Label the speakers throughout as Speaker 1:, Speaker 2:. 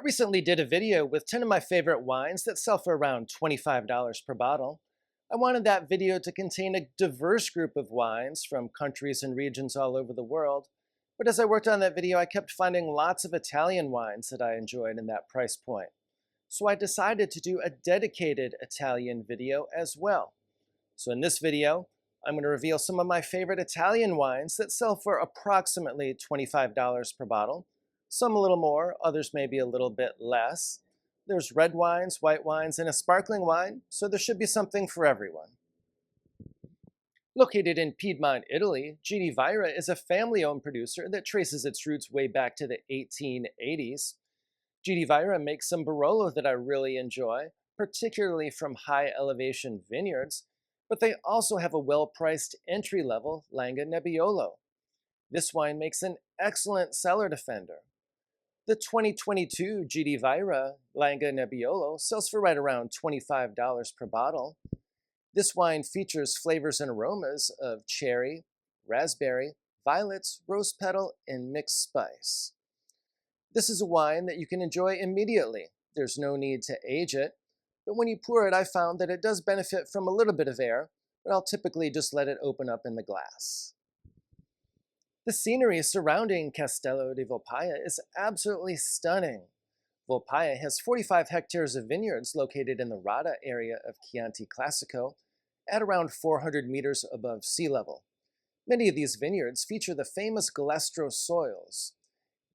Speaker 1: recently did a video with 10 of my favorite wines that sell for around $25 per bottle. I wanted that video to contain a diverse group of wines from countries and regions all over the world. But as I worked on that video, I kept finding lots of Italian wines that I enjoyed in that price point. So I decided to do a dedicated Italian video as well. So in this video, I'm going to reveal some of my favorite Italian wines that sell for approximately $25 per bottle. Some a little more, others maybe a little bit less. There's red wines, white wines, and a sparkling wine, so there should be something for everyone. Located in Piedmont, Italy, Vajra is a family-owned producer that traces its roots way back to the 1880s. Vajra makes some Barolo that I really enjoy, particularly from high-elevation vineyards, but they also have a well-priced entry-level Langhe Nebbiolo. This wine makes an excellent cellar defender. The 2022 Vajra Langhe Nebbiolo sells for right around $25 per bottle. This wine features flavors and aromas of cherry, raspberry, violets, rose petal, and mixed spice. This is a wine that you can enjoy immediately. There's no need to age it, but when you pour it, I found that it does benefit from a little bit of air, but I'll typically just let it open up in the glass. The scenery surrounding Castello di Volpaia is absolutely stunning. Volpaia has 45 hectares of vineyards located in the Rada area of Chianti Classico at around 400 meters above sea level. Many of these vineyards feature the famous Galestro soils.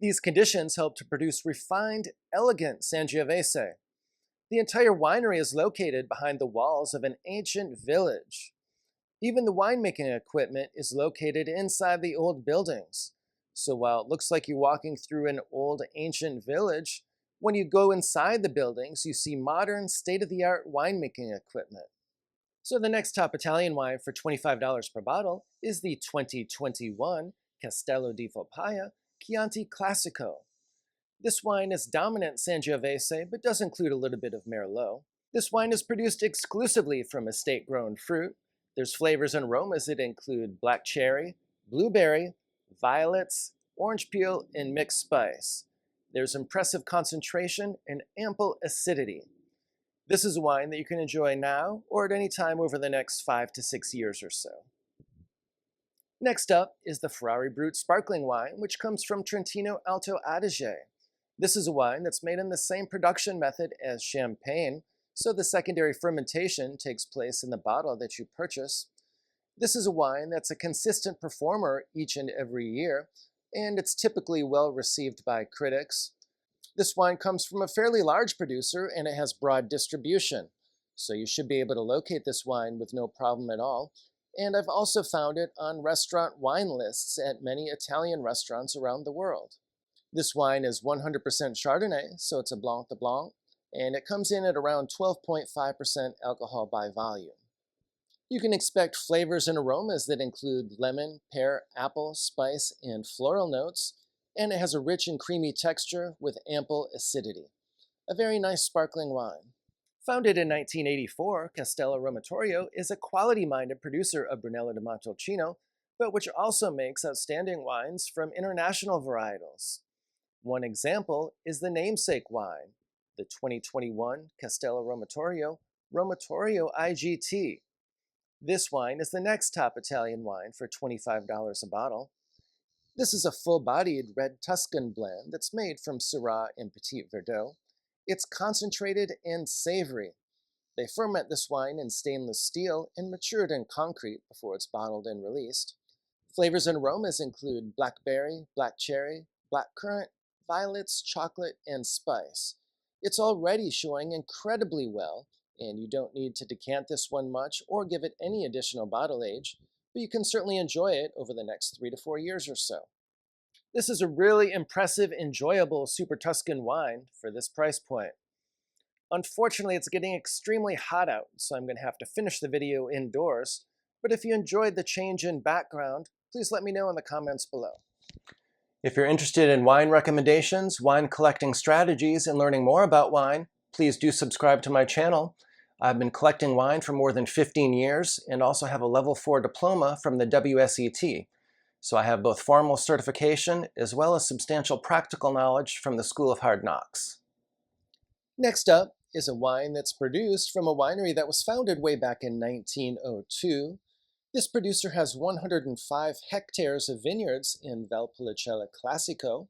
Speaker 1: These conditions help to produce refined, elegant Sangiovese. The entire winery is located behind the walls of an ancient village. Even the winemaking equipment is located inside the old buildings. So while it looks like you're walking through an old ancient village, when you go inside the buildings, you see modern state-of-the-art winemaking equipment. So the next top Italian wine for $25 per bottle is the 2021 Castello di Volpaia Chianti Classico. This wine is dominant Sangiovese, but does include a little bit of Merlot. This wine is produced exclusively from estate-grown fruit. There's flavors and aromas that include black cherry, blueberry, violets, orange peel, and mixed spice. There's impressive concentration and ample acidity. This is a wine that you can enjoy now or at any time over the next 5 to 6 years or so. Next up is the Ferrari Brut sparkling wine, which comes from Trentino, Alto-Adige. This is a wine that's made in the same production method as champagne, so the secondary fermentation takes place in the bottle that you purchase. This is a wine that's a consistent performer each and every year, and it's typically well received by critics. This wine comes from a fairly large producer and it has broad distribution, so you should be able to locate this wine with no problem at all. And I've also found it on restaurant wine lists at many Italian restaurants around the world. This wine is 100% Chardonnay, so it's a Blanc de Blanc, and it comes in at around 12.5% alcohol by volume. You can expect flavors and aromas that include lemon, pear, apple, spice, and floral notes, and it has a rich and creamy texture with ample acidity. A very nice sparkling wine. Founded in 1984, Castello Romitorio is a quality-minded producer of Brunello di Montalcino, but which also makes outstanding wines from international varietals. One example is the namesake wine, the 2021 Castello Romitorio IGT. This wine is the next top Italian wine for $25 a bottle. This is a full-bodied red Tuscan blend that's made from Syrah and Petit Verdot. It's concentrated and savory. They ferment this wine in stainless steel and mature it in concrete before it's bottled and released. Flavors and aromas include blackberry, black cherry, black currant, violets, chocolate, and spice. It's already showing incredibly well, and you don't need to decant this one much or give it any additional bottle age, but you can certainly enjoy it over the next 3 to 4 years or so. This is a really impressive, enjoyable Super Tuscan wine for this price point. Unfortunately, it's getting extremely hot out, so I'm going to have to finish the video indoors, but if you enjoyed the change in background, please let me know in the comments below. If you're interested in wine recommendations, wine collecting strategies, and learning more about wine, please do subscribe to my channel. I've been collecting wine for more than 15 years and also have a level 4 diploma from the WSET. So I have both formal certification as well as substantial practical knowledge from the School of Hard Knocks. Next up is a wine that's produced from a winery that was founded way back in 1902. This producer has 105 hectares of vineyards in Valpolicella Classico.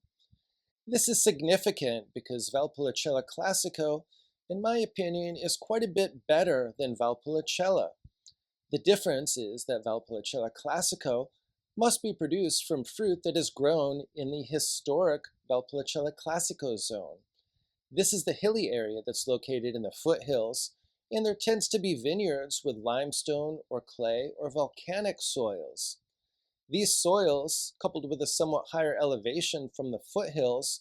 Speaker 1: This is significant because Valpolicella Classico, in my opinion, is quite a bit better than Valpolicella. The difference is that Valpolicella Classico must be produced from fruit that is grown in the historic Valpolicella Classico zone. This is the hilly area that's located in the foothills, and there tends to be vineyards with limestone or clay or volcanic soils. These soils, coupled with a somewhat higher elevation from the foothills,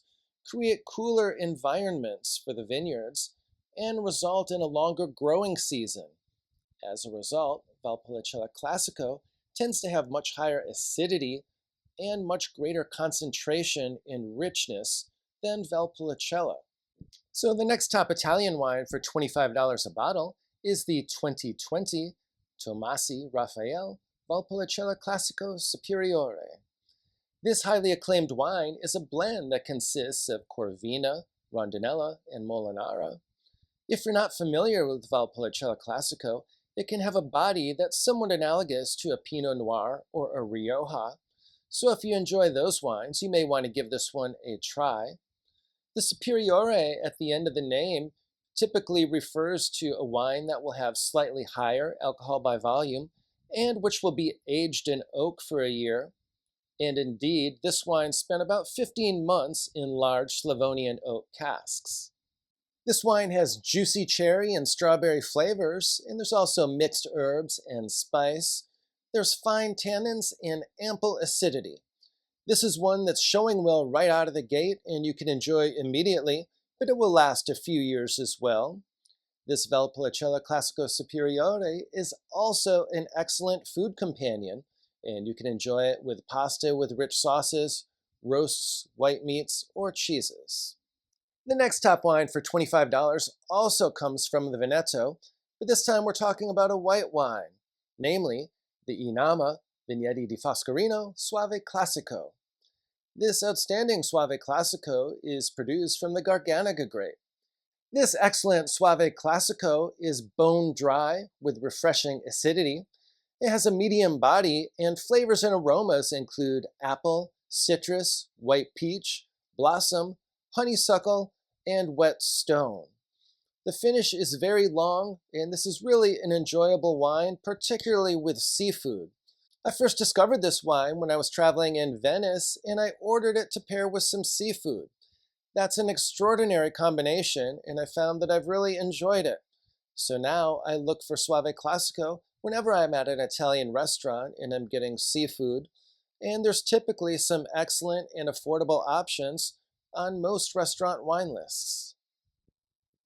Speaker 1: create cooler environments for the vineyards and result in a longer growing season. As a result, Valpolicella Classico tends to have much higher acidity and much greater concentration and richness than Valpolicella. So the next top Italian wine for $25 a bottle is the 2020 Tommasi Rafael Valpolicella Classico Superiore. This highly acclaimed wine is a blend that consists of Corvina, Rondinella, and Molinara. If you're not familiar with Valpolicella Classico, it can have a body that's somewhat analogous to a Pinot Noir or a Rioja. So if you enjoy those wines, you may want to give this one a try. The Superiore at the end of the name typically refers to a wine that will have slightly higher alcohol by volume and which will be aged in oak for a year. And indeed, this wine spent about 15 months in large Slavonian oak casks. This wine has juicy cherry and strawberry flavors, and there's also mixed herbs and spice. There's fine tannins and ample acidity. This is one that's showing well right out of the gate and you can enjoy immediately, but it will last a few years as well. This Valpolicella Classico Superiore is also an excellent food companion, and you can enjoy it with pasta with rich sauces, roasts, white meats, or cheeses. The next top wine for $25 also comes from the Veneto, but this time we're talking about a white wine, namely the Inama Vigneti di Foscarino Soave Classico. This outstanding Soave Classico is produced from the Garganega grape. This excellent Soave Classico is bone dry with refreshing acidity. It has a medium body, and flavors and aromas include apple, citrus, white peach, blossom, honeysuckle, and wet stone. The finish is very long, and this is really an enjoyable wine, particularly with seafood. I first discovered this wine when I was traveling in Venice, and I ordered it to pair with some seafood. That's an extraordinary combination, and I found that I've really enjoyed it. So now I look for Soave Classico whenever I'm at an Italian restaurant and I'm getting seafood, and there's typically some excellent and affordable options on most restaurant wine lists.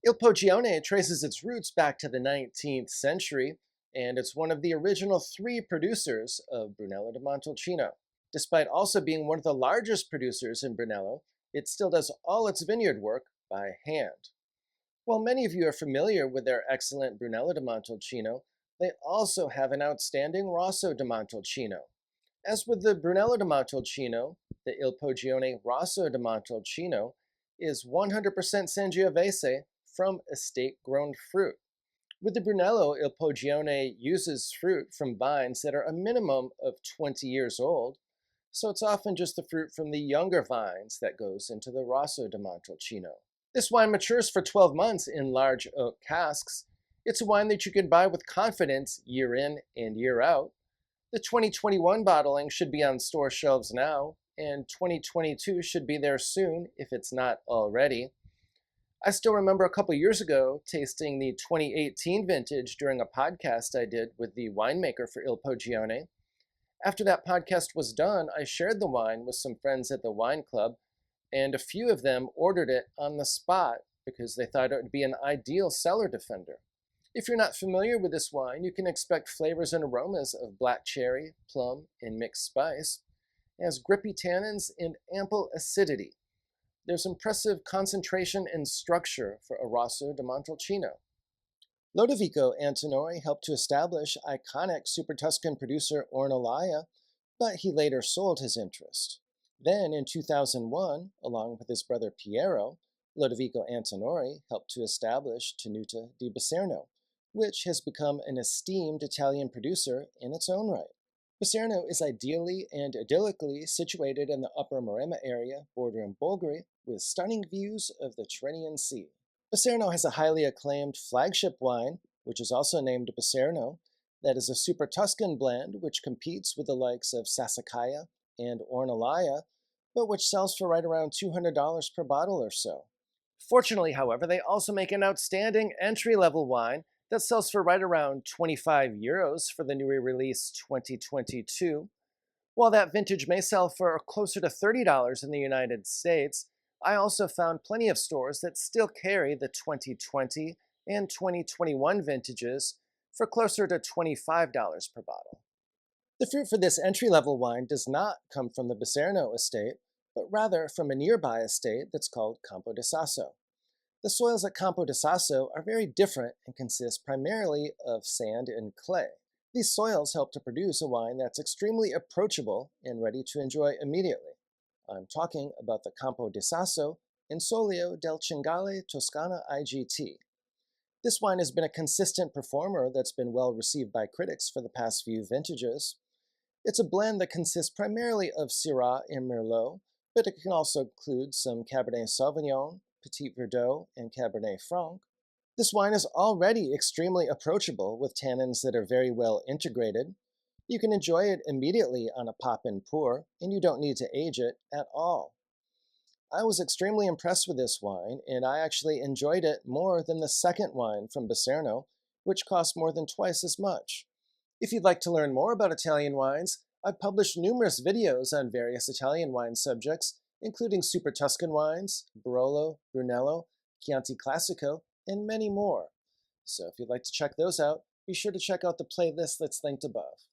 Speaker 1: Il Poggione traces its roots back to the 19th century, and it's one of the original 3 producers of Brunello di Montalcino. Despite also being one of the largest producers in Brunello, it still does all its vineyard work by hand. While many of you are familiar with their excellent Brunello di Montalcino, they also have an outstanding Rosso di Montalcino. As with the Brunello di Montalcino, the Il Poggione Rosso di Montalcino is 100% Sangiovese from estate-grown fruit. With the Brunello, Il Poggione uses fruit from vines that are a minimum of 20 years old, so it's often just the fruit from the younger vines that goes into the Rosso di Montalcino. This wine matures for 12 months in large oak casks. It's a wine that you can buy with confidence year in and year out. The 2021 bottling should be on store shelves now, and 2022 should be there soon if it's not already. I still remember a couple years ago tasting the 2018 vintage during a podcast I did with the winemaker for Il Poggione. After that podcast was done, I shared the wine with some friends at the wine club, and a few of them ordered it on the spot because they thought it would be an ideal cellar defender. If you're not familiar with this wine, you can expect flavors and aromas of black cherry, plum, and mixed spice. It has grippy tannins and ample acidity. There's impressive concentration and structure for a Rosso di Montalcino. Lodovico Antinori helped to establish iconic Super Tuscan producer Ornellaia, but he later sold his interest. Then, in 2001, along with his brother Piero, Lodovico Antinori helped to establish Tenuta di Biserno, which has become an esteemed Italian producer in its own right. Biserno is ideally and idyllically situated in the upper Maremma area bordering Bolgheri with stunning views of the Tyrrhenian Sea. Biserno has a highly acclaimed flagship wine, which is also named Biserno, that is a Super Tuscan blend which competes with the likes of Sassicaia and Ornellaia, but which sells for right around $200 per bottle or so. Fortunately, however, they also make an outstanding entry-level wine that sells for right around 25 euros for the newly released 2022. While that vintage may sell for closer to $30 in the United States, I also found plenty of stores that still carry the 2020 and 2021 vintages for closer to $25 per bottle. The fruit for this entry-level wine does not come from the Biserno estate, but rather from a nearby estate that's called Campo di Sasso. The soils at Campo di Sasso are very different and consist primarily of sand and clay. These soils help to produce a wine that's extremely approachable and ready to enjoy immediately. I'm talking about the Campo di Sasso Insoglio del Cinghiale Toscana IGT. This wine has been a consistent performer that's been well received by critics for the past few vintages. It's a blend that consists primarily of Syrah and Merlot, but it can also include some Cabernet Sauvignon, Petit Verdot, and Cabernet Franc. This wine is already extremely approachable with tannins that are very well integrated. You can enjoy it immediately on a pop and pour, and you don't need to age it at all. I was extremely impressed with this wine, and I actually enjoyed it more than the second wine from Biserno, which cost more than twice as much. If you'd like to learn more about Italian wines, I've published numerous videos on various Italian wine subjects, including Super Tuscan wines, Barolo, Brunello, Chianti Classico, and many more. So if you'd like to check those out, be sure to check out the playlist that's linked above.